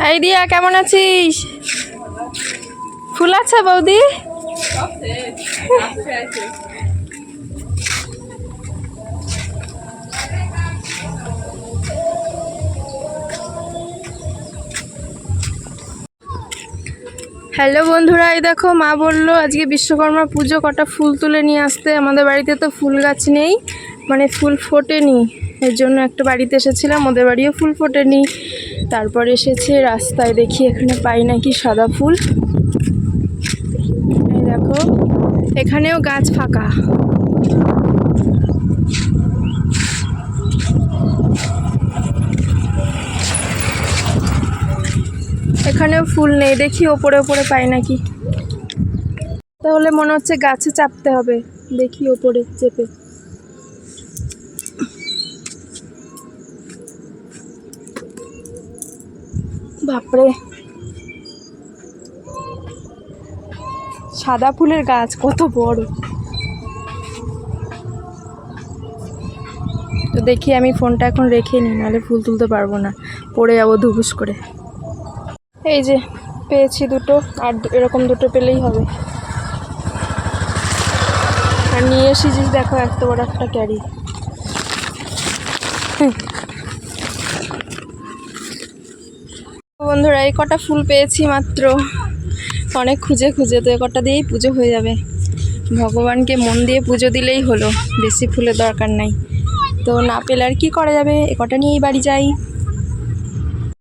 এই দিয়া কেমন আছিস? ফুল আছে বৌদি? হ্যালো বন্ধুরা, এই দেখো মা বললো আজকে বিশ্বকর্মা পুজো, কটা ফুল তুলে নিয়ে আসতে। আমাদের বাড়িতে তো ফুল গাছ নেই, মানে ফুল ফোটেনি, এর জন্য একটা বাড়িতে এসেছিলাম, ওদের বাড়িও ফুল ফোটেনি। তারপর এসেছে রাস্তায়, দেখি এখানে পাই নাকি সাদা ফুল। এই দেখো এখানেও গাছ ফাঁকা। এখানেও ফুল নেই, দেখি ওপরে ওপরে পাই নাকি। তাহলে মনে হচ্ছে গাছে চাপতে হবে, দেখি ওপরে চেপে। বাপরে, সাদা ফুলের গাছ কত বড়। তো দেখি আমি ফোনটা এখন রেখে নিই, নাহলে ফুল তুলতে পারবো না, পড়ে যাবো ধুবুস করে। এই যে পেয়েছি দুটো, আর এরকম দুটো পেলেই হবে। আর নিয়ে এসেছিস দেখো এত বড় একটা ক্যারি। বন্ধুরা এই কটা ফুল পেয়েছি মাত্র, অনেক খুঁজে খুঁজে, তো এ কটা দিয়েই পুজো হয়ে যাবে। ভগবানকে মন দিয়ে পুজো দিলেই হলো, বেশি ফুলের দরকার নাই। তো না পেলে আর কি করা যাবে, এ কটা নিয়েই বাড়ি যাই।